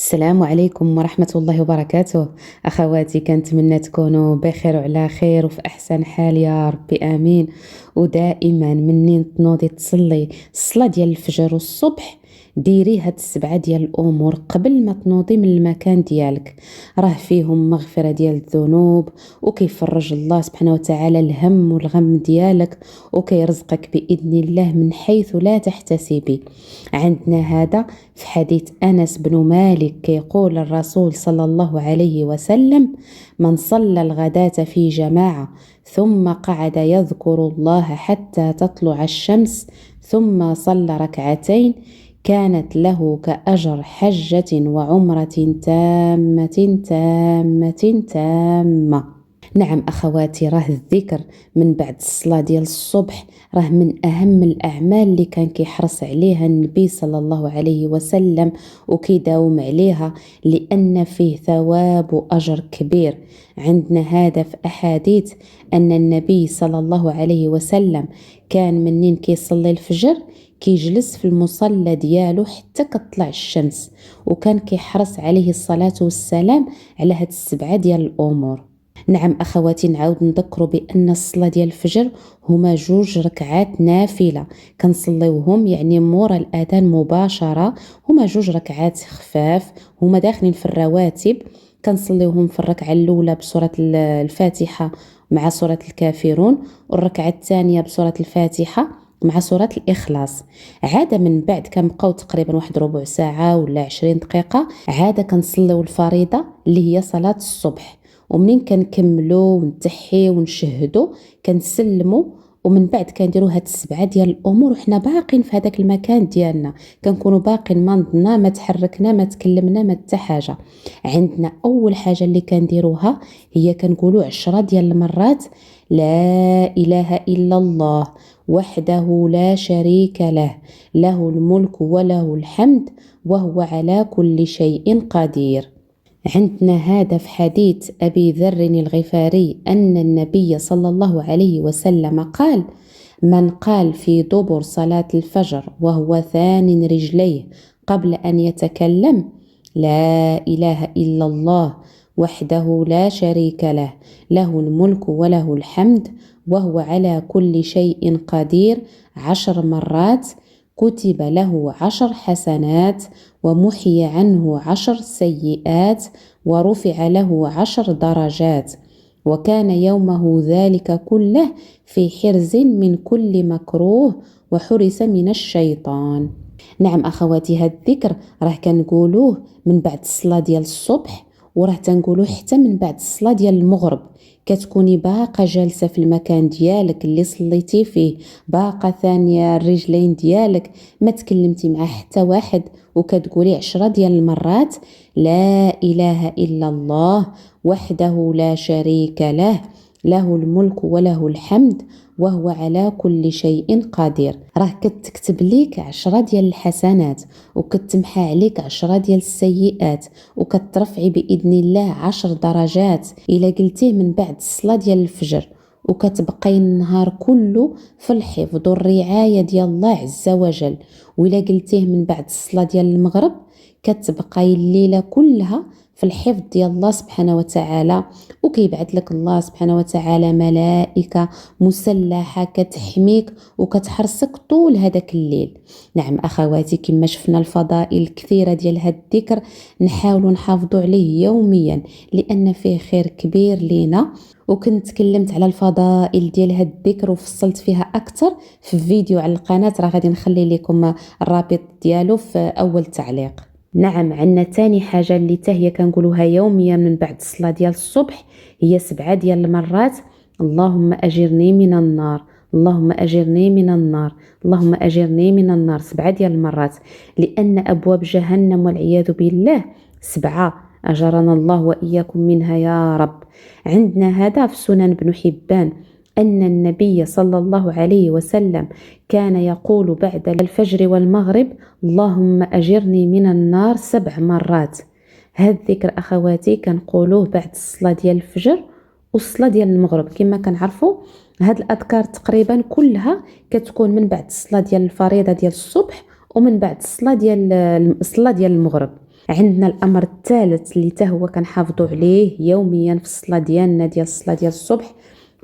السلام عليكم ورحمة الله وبركاته. أخواتي، كنتمنى تكونوا بخير وعلى خير وفي أحسن حال يا ربي آمين. ودائما منين تنوضي تصلي الصلاة ديال الفجر والصبح، ديري هاد السبعة ديال الأمور قبل ما تنوضي من المكان ديالك، راه فيهم مغفرة ديال الذنوب، وكيفرج الله سبحانه وتعالى الهم والغم ديالك، وكيرزقك بإذن الله من حيث لا تحتسبي. عندنا هذا في حديث أنس بن مالك، يقول الرسول صلى الله عليه وسلم: من صلى الغداة في جماعة ثم قعد يذكر الله حتى تطلع الشمس ثم صلى ركعتين كانت له كأجر حجة وعمرة تامة تامة تامة. نعم أخواتي، راه الذكر من بعد الصلاة ديال الصبح راه من أهم الأعمال اللي كان كيحرص عليها النبي صلى الله عليه وسلم وكيداوم عليها، لأن فيه ثواب وأجر كبير. عندنا هذا في أحاديث أن النبي صلى الله عليه وسلم كان منين كيصلي الفجر كيجلس في المصلى ديالو حتى كتطلع الشمس، وكان كيحرص عليه الصلاة والسلام على هاد السبعة ديال الأمور. نعم أخواتي، نعاود نذكروا بأن الصلاة ديال الفجر هما 2 ركعات نافلة كنصليوهم، يعني مورا الأذان مباشرة. هما 2 ركعات خفاف، هما داخلين في الرواتب. كنصليوهم في الركعة الأولى بسورة الفاتحة مع سورة الكافرون، والركعة الثانية بسورة الفاتحة مع سورة الإخلاص. عادة من بعد كنبقاو تقريبا واحد ربع ساعة ولا 20 دقيقة، عادة كنصليو الفريضة اللي هي صلاة الصبح، ومنين كنكملو ونتحي ونشهدو كنسلمو، ومن بعد كنديرو هاد السبعة ديال الامور وحنا باقين في هذاك المكان ديالنا، كنكونوا باقين ما نضنا ما تحركنا ما تكلمنا ما حتى حاجه. عندنا اول حاجه اللي كنديروها هي كنقولوا 10 ديال المرات: لا اله الا الله وحده لا شريك له، له الملك وله الحمد وهو على كل شيء قدير. عندنا هذا في حديث أبي ذر الغفاري أن النبي صلى الله عليه وسلم قال: من قال في دبر صلاة الفجر وهو ثان رجليه قبل أن يتكلم: لا إله إلا الله وحده لا شريك له، له الملك وله الحمد وهو على كل شيء قدير 10 مرات، كتب له 10 حسنات ومحي عنه 10 سيئات ورفع له 10 درجات، وكان يومه ذلك كله في حرز من كل مكروه وحرس من الشيطان. نعم أخواتي، هاد الذكر راه كنقولوه من بعد الصلاة ديال الصبح، وراه تنقولوه حتى من بعد الصلاة ديال المغرب. كتكوني باقة جالسة في المكان ديالك اللي صليتي فيه، باقة ثانية الرجلين ديالك، ما تكلمتي مع حتى واحد، وكتقولي 10 ديال المرات: لا إله إلا الله وحده لا شريك له، له الملك وله الحمد وهو على كل شيء قدير. راه كتكتب ليك 10 ديال الحسنات، وكتمحى عليك 10 ديال السيئات، وكترفعي بإذن الله 10 درجات إلا قلتيه من بعد الصلاة ديال الفجر، وكتبقاي النهار كله في الحفظ والرعاية ديال الله عز وجل. وإلا قلتيه من بعد الصلاة ديال المغرب كتبقاي الليلة كلها في الحفظ ديال الله سبحانه وتعالى، وكيبعث لك الله سبحانه وتعالى ملائكة مسلحة كتحميك وكتحرسك طول هذاك الليل. نعم أخواتي، كما شفنا الفضائل الكثيرة ديال هاد الذكر نحاولوا نحافظوا عليه يوميا، لأن فيه خير كبير لينا. وكنت تكلمت على الفضائل ديال هاد الذكر وفصلت فيها أكثر في فيديو على القناة، راه غادي نخلي لكم الرابط ديالو في أول تعليق. نعم، عندنا تاني حاجة اللي تهي كنقولوها يوميا من بعد الصلاة ديال الصبح، هي 7 ديال المرات: اللهم أجرني من النار، اللهم أجرني من النار، اللهم أجرني من النار، 7 ديال المرات، لأن أبواب جهنم والعياذ بالله 7، أجرنا الله وإياكم منها يا رب. عندنا هذا في سنن بن حبان أن النبي صلى الله عليه وسلم كان يقول بعد الفجر والمغرب: اللهم أجرني من النار 7 مرات. هذا الذكر أخواتي كنقولوه بعد الصلاة ديال الفجر والصلاة ديال المغرب. كما كنعرفوا هاد الأذكار تقريبا كلها كتكون من بعد الصلاة ديال الفريضة ديال الصبح ومن بعد الصلاة ديال المغرب. عندنا الامر الثالث اللي حتى هو كنحافظوا عليه يوميا في الصلاه ديالنا، ديال الصلاه ديال الصبح.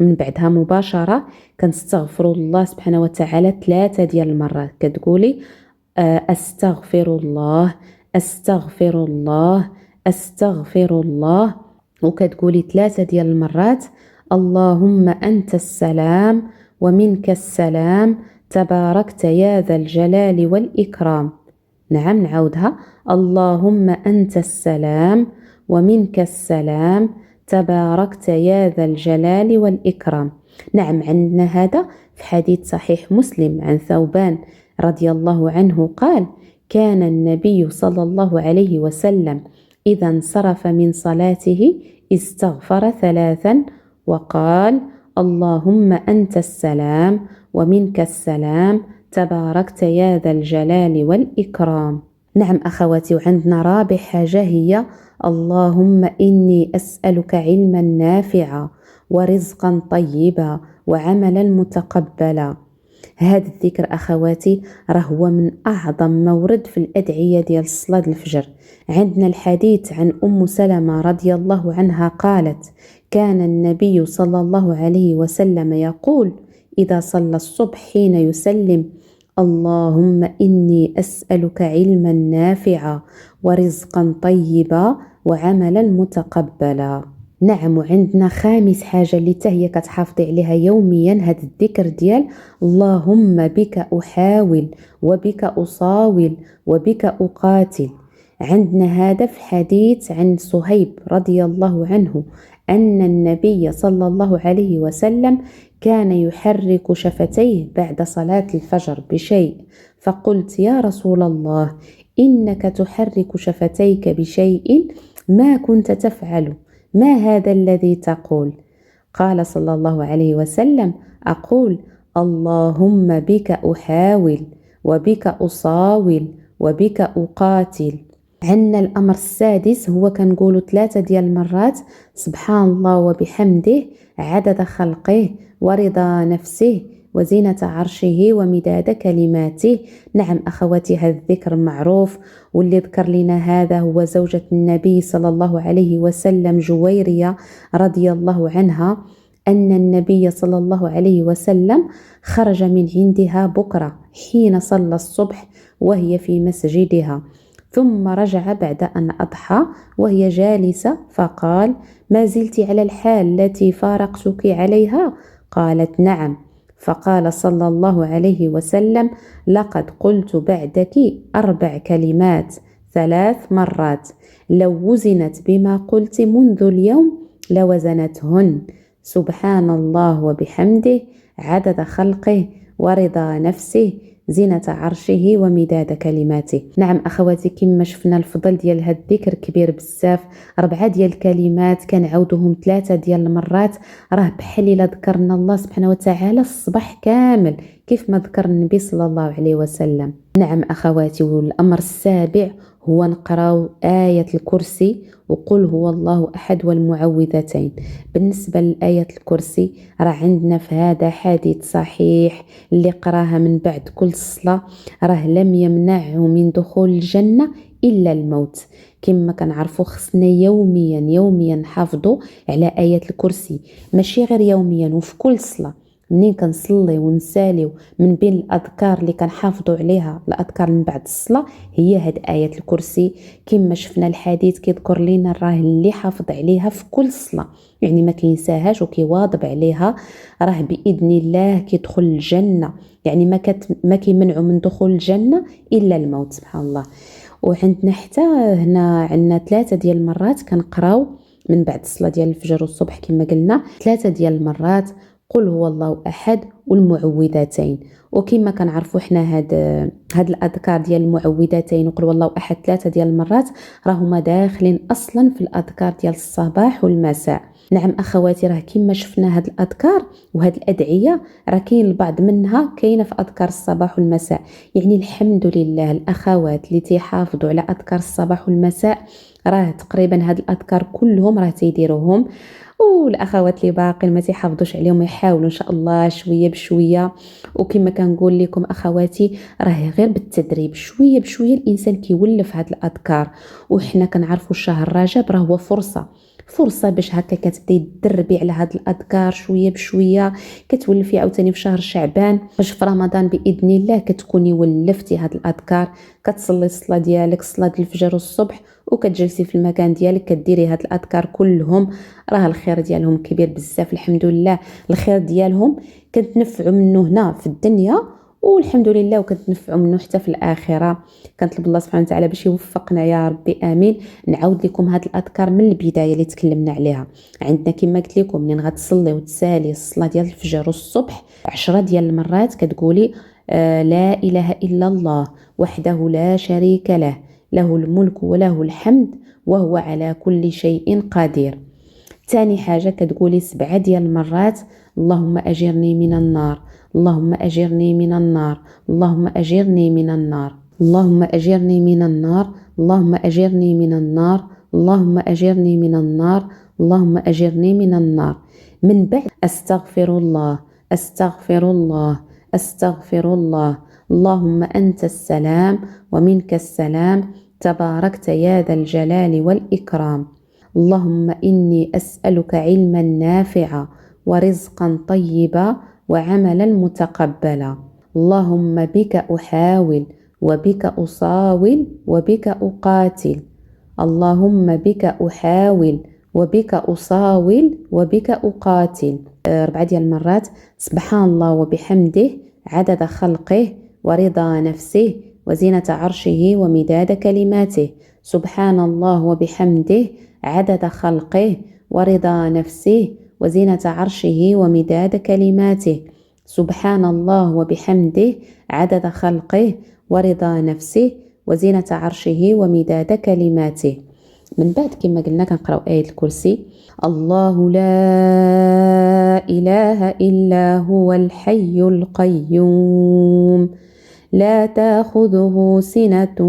من بعدها مباشره كنستغفر الله سبحانه وتعالى 3 ديال المرات. كتقولي استغفر الله، استغفر الله، استغفر الله. وكتقولي 3 ديال المرات اللهم انت السلام ومنك السلام تباركت يا ذا الجلال والاكرام. نعم، نعاودها: اللهم انت السلام ومنك السلام تباركت يا ذا الجلال والاكرام. نعم، عندنا هذا في حديث صحيح مسلم عن ثوبان رضي الله عنه قال: كان النبي صلى الله عليه وسلم إذا انصرف من صلاته استغفر 3 وقال: اللهم أنت السلام ومنك السلام تباركت يا ذا الجلال والإكرام. نعم أخواتي، وعندنا رابع حاجة هي: اللهم إني أسألك علما نافعا ورزقا طيبا وعملا متقبلا. هذا الذكر أخواتي راه هو من أعظم مورد في الأدعية ديال صلاة الفجر. عندنا الحديث عن أم سلمة رضي الله عنها قالت: كان النبي صلى الله عليه وسلم يقول إذا صلى الصبح حين يسلم: اللهم إني أسألك علما نافعا ورزقا طيبا وعملا متقبلا. نعم، وعندنا خامس حاجة اللي هي كتحافظي عليها يوميا، هذا الذكر ديال اللهم بك أحاول وبك أصاول وبك أقاتل. عندنا هذا في حديث عن صهيب رضي الله عنه أن النبي صلى الله عليه وسلم كان يحرك شفتيه بعد صلاة الفجر بشيء، فقلت: يا رسول الله، إنك تحرك شفتيك بشيء ما كنت تفعل، ما هذا الذي تقول؟ قال صلى الله عليه وسلم: أقول اللهم بك أحاول وبك أصاول وبك أقاتل. عندنا الأمر السادس هو كنقولوا 3 ديال المرات: سبحان الله وبحمده عدد خلقه ورضا نفسه وزينة عرشه ومداد كلماته. نعم أخواتي، هذا الذكر معروف، واللي ذكر لنا هذا هو زوجة النبي صلى الله عليه وسلم جويرية رضي الله عنها، أن النبي صلى الله عليه وسلم خرج من عندها بكرة حين صلى الصبح وهي في مسجدها، ثم رجع بعد أن أضحى وهي جالسة، فقال: ما زلت على الحال التي فارقتك عليها؟ قالت: نعم. فقال صلى الله عليه وسلم: لقد قلت بعدك 4 كلمات 3 مرات، لو وزنت بما قلت منذ اليوم لوزنتهن: سبحان الله وبحمده عدد خلقه ورضا نفسه زينة عرشه ومداد كلماته. نعم أخواتي، كما شفنا الفضل ديال هاد الذكر كبير بزاف. 4 ديال الكلمات كنعاودوهم 3 ديال المرات، راه بحال إلا ذكرنا الله سبحانه وتعالى الصباح كامل كيف ما ذكر النبي صلى الله عليه وسلم. نعم أخواتي، والأمر السابع هو نقراو آية الكرسي وقل هو الله أحد والمعوذتين. بالنسبة لآية الكرسي راه عندنا في هذا حديث صحيح اللي قراها من بعد كل صلاة راه لم يمنعه من دخول الجنة إلا الموت. كما كنعرفوا خصنا يوميا نحافظوا على آية الكرسي، ماشي غير يوميا وفي كل صلاة. منين كنصلي ونساليو من بين الأذكار اللي كنحافظوا عليها، الأذكار من بعد الصلاة، هي هاد آية الكرسي. كما شفنا الحديث كيذكر لنا راه اللي حافظ عليها في كل صلاة، يعني ما كينساهاش وكيواظب عليها، راه بإذن الله كيدخل الجنة. يعني ما كيمنعوا من دخول الجنة إلا الموت، سبحان الله. وعندنا حتى هنا عندنا 3 ديال المرات كنقراو من بعد الصلاة ديال الفجر والصبح كما قلنا 3 ديال المرات قل هو الله أحد والمعوذتين. وكما كنعرفوا حنا هاد الأذكار ديال المعوذتين وقل هو الله أحد 3 ديال المرات راهما داخلين أصلا في الأذكار ديال الصباح والمساء. نعم أخواتي، راه كما شفنا هاد الأذكار وهاد الأدعية راه كاين البعض منها كاينة في أذكار الصباح والمساء. يعني الحمد لله الأخوات اللي تيحافظوا على أذكار الصباح والمساء راه تقريبا هاد الأذكار كلهم راه تيديروهم. والاخوات اللي باقين ما تيحافظوش عليهم يحاولوا ان شاء الله شويه بشويه. وكما كنقول لكم اخواتي، راه غير بالتدريب شويه بشويه الانسان كيولف هاد الاذكار. وحنا كنعرفوا شهر رجب راه هو فرصه باش هكا كتبداي تدربي على هاد الاذكار شويه بشويه، كتولفي عاوتاني في شهر شعبان باش في رمضان باذن الله كتكوني ولفتي هاد الاذكار. كتصلي الصلاه ديالك، صلاه الفجر والصبح، وكتجلسي في المكان ديالك كديري هاد الاذكار كلهم. راه الخير ديالهم كبير بزاف الحمد لله. الخير ديالهم كنتنفعوا منه هنا في الدنيا، والحمد لله وكنتنفعوا منه حتى في الاخره. كنطلب الله سبحانه وتعالى باش يوفقنا يا ربي امين. نعاود لكم هاد الاذكار من البدايه اللي تكلمنا عليها. عندنا كما قلت لكم منين غتصلي وتسالي الصلاه ديال الفجر والصبح 10 ديال المرات كتقولي لا اله الا الله وحده لا شريك له، له الملك وله الحمد وهو على كل شيء قدير. تاني حاجة كتقولي 7 ديال المرات اللهم أجرني من النار، اللهم أجرني من النار، اللهم أجرني من النار، اللهم أجرني من النار، اللهم أجرني من النار، اللهم أجرني من النار، اللهم أجرني من النار. من بعد أستغفر الله، أستغفر الله، أستغفر الله، اللهم أنت السلام ومنك السلام، تباركت يا ذا الجلال والإكرام. اللهم إني أسألك علما نافعا ورزقا طيبا وعملا متقبلا. اللهم بك أحاول وبك أصاول وبك أقاتل. اللهم بك أحاول وبك أصاول وبك أقاتل. 4 ديال المرات. سبحان الله وبحمده عدد خلقه ورضا نفسه وزينة عرشه ومداد كلماته. سبحان الله وبحمده عدد خلقه ورضا نفسه وزينة عرشه ومداد كلماته. سبحان الله وبحمده عدد خلقه ورضا نفسه وزينة عرشه ومداد كلماته. من بعد كما قلنا كنقراو آية الكرسي. الله لا إله إلا هو الحي القيوم لا تأخذه سنة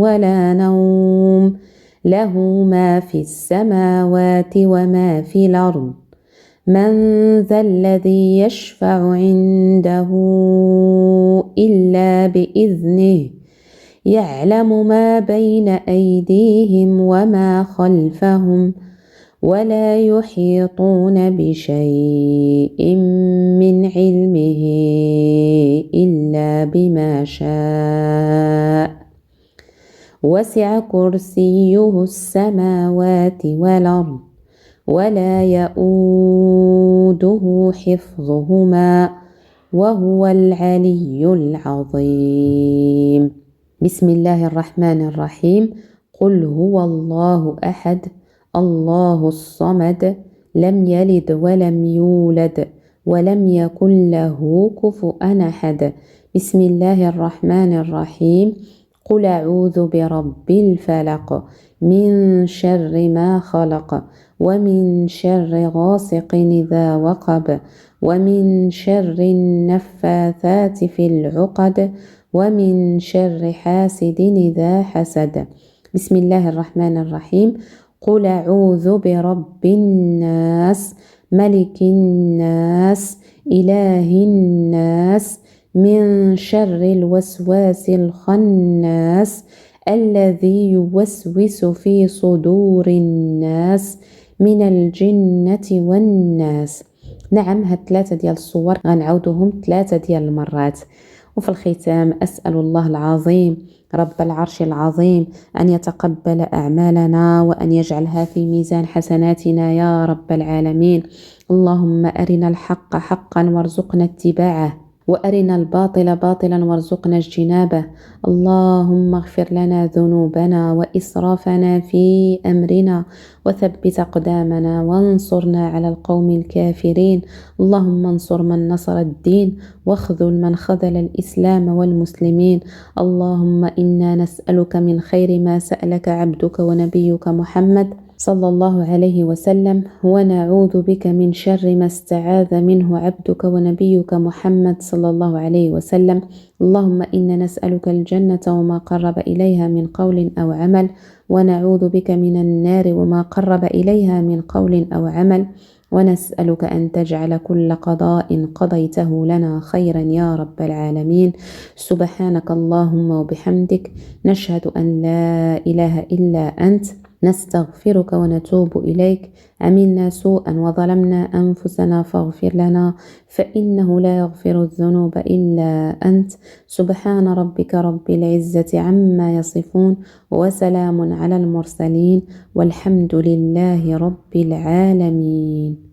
ولا نوم له ما في السماوات وما في الأرض من ذا الذي يشفع عنده إلا بإذنه يعلم ما بين أيديهم وما خلفهم ولا يحيطون بشيء من علمه إلا بما شاء وسع كرسيه السماوات والأرض ولا يؤوده حفظهما وهو العلي العظيم. بسم الله الرحمن الرحيم. قل هو الله أحد الله الصمد لم يلد ولم يولد ولم يكن له كفؤا أحد. بسم الله الرحمن الرحيم. قل أعوذ برب الفلق من شر ما خلق ومن شر غاسق إذا وقب ومن شر النفاثات في العقد ومن شر حاسد إذا حسد. بسم الله الرحمن الرحيم. قل أعوذ برب الناس ملك الناس إله الناس من شر الوسواس الخناس الذي يوسوس في صدور الناس من الجنة والناس. نعم، هاد 3 ديال الصور غنعاودوهم 3 ديال المرات. وفي الختام أسأل الله العظيم رب العرش العظيم أن يتقبل أعمالنا وأن يجعلها في ميزان حسناتنا يا رب العالمين. اللهم أرنا الحق حقا وارزقنا اتباعه وأرنا الباطل باطلا وارزقنا اجتنابه. اللهم اغفر لنا ذنوبنا وإسرافنا في أمرنا وثبت أقدامنا وانصرنا على القوم الكافرين. اللهم انصر من نصر الدين واخذل من خذل الإسلام والمسلمين. اللهم إنا نسألك من خير ما سألك عبدك ونبيك محمد صلى الله عليه وسلم: ونعوذ بك من شر ما استعاذ منه عبدك ونبيك محمد صلى الله عليه وسلم. اللهم إنا نسألك الجنة وما قرب إليها من قول أو عمل، ونعوذ بك من النار وما قرب إليها من قول أو عمل، ونسألك أن تجعل كل قضاء قضيته لنا خيرا يا رب العالمين. سبحانك اللهم وبحمدك، نشهد أن لا إله إلا أنت، نستغفرك ونتوب إليك. عملنا سوءا وظلمنا أنفسنا فاغفر لنا، فإنه لا يغفر الذنوب إلا أنت. سبحان ربك رب العزة عما يصفون، وسلام على المرسلين، والحمد لله رب العالمين.